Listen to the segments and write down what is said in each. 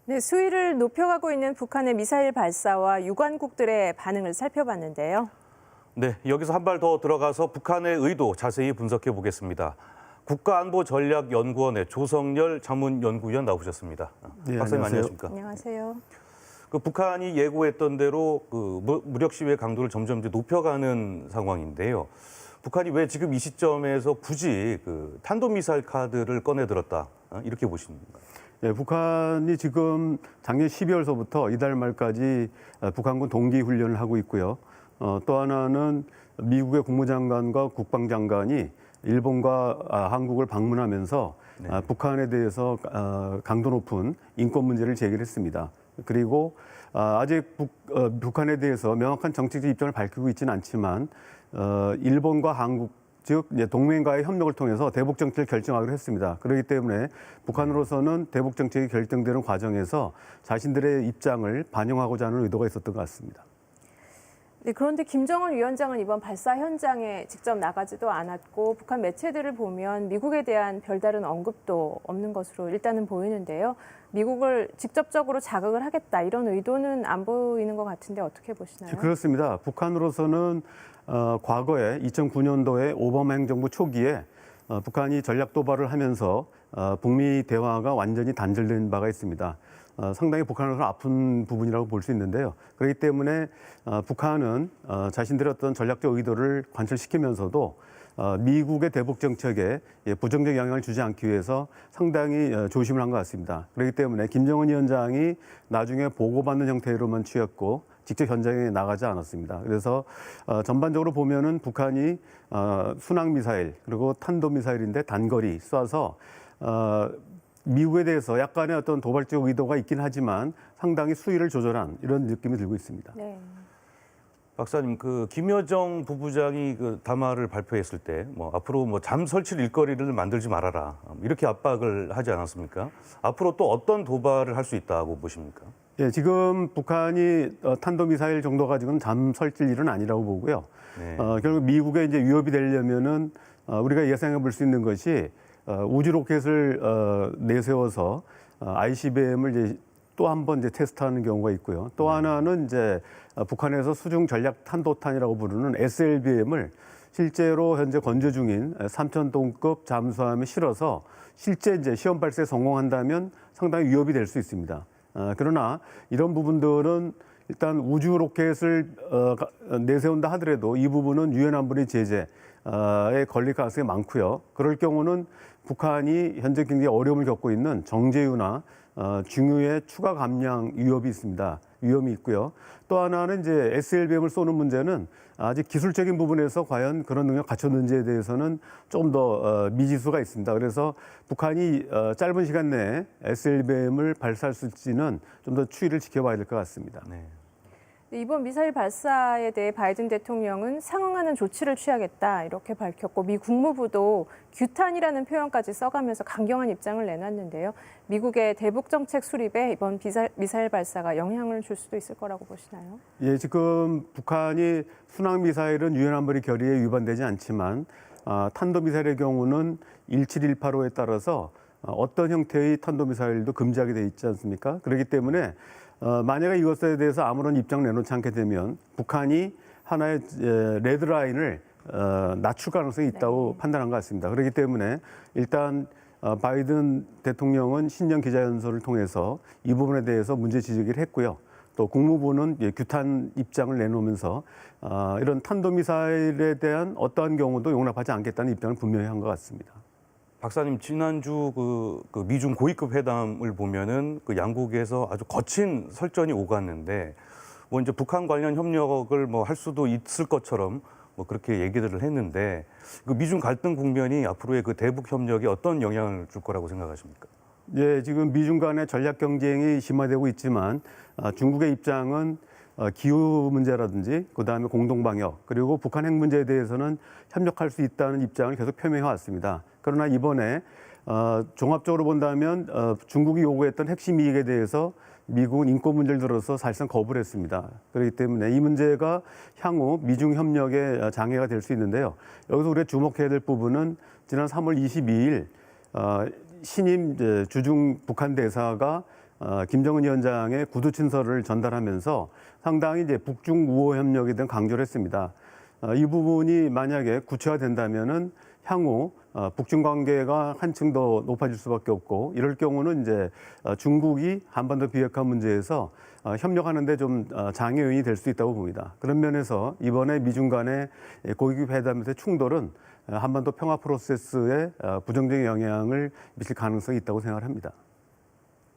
네, 수위를 높여가고 있는 북한의 미사일 발사와 유관국들의 반응을 살펴봤는데요. 네, 여기서 한 발 더 들어가서 북한의 의도 자세히 분석해 보겠습니다. 국가안보전략연구원의 조성열 자문연구위원 나오셨습니다. 네, 박사님 안녕하세요. 안녕하십니까? 안녕하세요. 북한이 예고했던 대로 무력 시위의 강도를 점점 이제 높여가는 상황인데요. 북한이 왜 지금 이 시점에서 굳이 탄도미사일 카드를 꺼내들었다 이렇게 보십니까? 예, 북한이 지금 작년 12월서부터 이달 말까지 북한군 동기 훈련을 하고 있고요. 또 하나는 미국의 국무장관과 국방장관이 일본과 한국을 방문하면서 네. 북한에 대해서 강도 높은 인권 문제를 제기했습니다. 그리고 아직 북한에 대해서 명확한 정책적 입장을 밝히고 있지는 않지만 일본과 한국 즉 동맹과의 협력을 통해서 대북 정책을 결정하기로 했습니다. 그렇기 때문에 북한으로서는 대북 정책이 결정되는 과정에서 자신들의 입장을 반영하고자 하는 의도가 있었던 것 같습니다. 네, 그런데 김정은 위원장은 이번 발사 현장에 직접 나가지도 않았고 북한 매체들을 보면 미국에 대한 별다른 언급도 없는 것으로 일단은 보이는데요. 미국을 직접적으로 자극을 하겠다 이런 의도는 안 보이는 것 같은데 어떻게 보시나요? 그렇습니다. 북한으로서는 과거에 2009년도에 오바마 행정부 초기에 북한이 전략 도발을 하면서 북미 대화가 완전히 단절된 바가 있습니다. 상당히 북한으로서 아픈 부분이라고 볼 수 있는데요. 그렇기 때문에 북한은 자신들의 어떤 전략적 의도를 관철시키면서도 미국의 대북 정책에 부정적 영향을 주지 않기 위해서 상당히 조심을 한 것 같습니다. 그렇기 때문에 김정은 위원장이 나중에 보고받는 형태로만 취했고 직접 현장에 나가지 않았습니다. 그래서 전반적으로 보면은 북한이 순항 미사일 그리고 탄도 미사일인데 단거리 쏴서 미국에 대해서 약간의 어떤 도발적 의도가 있긴 하지만 상당히 수위를 조절한 이런 느낌이 들고 있습니다. 네. 박사님, 김여정 부부장이 담화를 발표했을 때 앞으로 잠 설칠 일거리를 만들지 말아라 이렇게 압박을 하지 않았습니까? 앞으로 또 어떤 도발을 할 수 있다고 보십니까? 예, 지금 북한이 탄도미사일 정도 가지고는 잠 설칠 일은 아니라고 보고요. 네. 결국 미국에 이제 위협이 되려면은 우리가 예상해 볼 수 있는 것이 우주 로켓을 내세워서 ICBM을 이제 또 한 번 이제 테스트하는 경우가 있고요. 또 하나는 이제 북한에서 수중 전략 탄도탄이라고 부르는 SLBM을 실제로 현재 건조 중인 3,000톤급 잠수함에 실어서 실제 이제 시험 발사에 성공한다면 상당히 위협이 될 수 있습니다. 그러나 이런 부분들은 일단 우주 로켓을 내세운다 하더라도 이 부분은 유엔 안보리 제재에 걸릴 가능성이 많고요. 그럴 경우는 북한이 현재 굉장히 어려움을 겪고 있는 정제유나 중유의 추가 감량 위협이 있습니다. 위험이 있고요. 또 하나는 이제 SLBM을 쏘는 문제는 아직 기술적인 부분에서 과연 그런 능력 갖췄는지에 대해서는 좀 더 미지수가 있습니다. 그래서 북한이 짧은 시간 내에 SLBM을 발사할 수 있을지는 좀 더 추이를 지켜봐야 될 것 같습니다. 네. 이번 미사일 발사에 대해 바이든 대통령은 상응하는 조치를 취하겠다 이렇게 밝혔고 미 국무부도 규탄이라는 표현까지 써가면서 강경한 입장을 내놨는데요. 미국의 대북 정책 수립에 이번 미사일 발사가 영향을 줄 수도 있을 거라고 보시나요? 예, 지금 북한이 순항 미사일은 유엔 안보리 결의에 위반되지 않지만 탄도 미사일의 경우는 17185에 따라서 어떤 형태의 탄도 미사일도 금지하게 돼 있지 않습니까? 그렇기 때문에 만약에 이것에 대해서 아무런 입장을 내놓지 않게 되면 북한이 하나의 레드라인을 낮출 가능성이 있다고 판단한 것 같습니다. 그렇기 때문에 일단 바이든 대통령은 신년 기자연설을 통해서 이 부분에 대해서 문제 지적을 했고요. 또 국무부는 규탄 입장을 내놓으면서 이런 탄도미사일에 대한 어떠한 경우도 용납하지 않겠다는 입장을 분명히 한 것 같습니다. 박사님, 지난주 미중 고위급 회담을 보면은 양국에서 아주 거친 설전이 오갔는데 이제 북한 관련 협력을 할 수도 있을 것처럼 그렇게 얘기들을 했는데 미중 갈등 국면이 앞으로의 대북 협력에 어떤 영향을 줄 거라고 생각하십니까? 예, 지금 미중 간의 전략 경쟁이 심화되고 있지만 중국의 입장은 기후 문제라든지 그다음에 공동 방역 그리고 북한 핵 문제에 대해서는 협력할 수 있다는 입장을 계속 표명해 왔습니다. 그러나 이번에 종합적으로 본다면 중국이 요구했던 핵심 이익에 대해서 미국은 인권 문제를 들어서 사실상 거부를 했습니다. 그렇기 때문에 이 문제가 향후 미중 협력의 장애가 될 수 있는데요. 여기서 우리가 주목해야 될 부분은 지난 3월 22일 신임 주중 북한 대사가 김정은 위원장의 구두 친서를 전달하면서 상당히 이제 북중 우호 협력에 대한 강조를 했습니다. 이 부분이 만약에 구체화된다면은 향후 북중 관계가 한층 더 높아질 수밖에 없고, 이럴 경우는 이제 중국이 한반도 비핵화 문제에서 협력하는데 좀 장애 요인이 될 수 있다고 봅니다. 그런 면에서 이번에 미중 간의 고위급 회담에서의 충돌은 한반도 평화 프로세스에 부정적인 영향을 미칠 가능성이 있다고 생각합니다.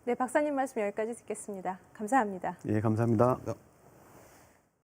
네, 박사님 말씀 여기까지 듣겠습니다. 감사합니다. 예, 감사합니다.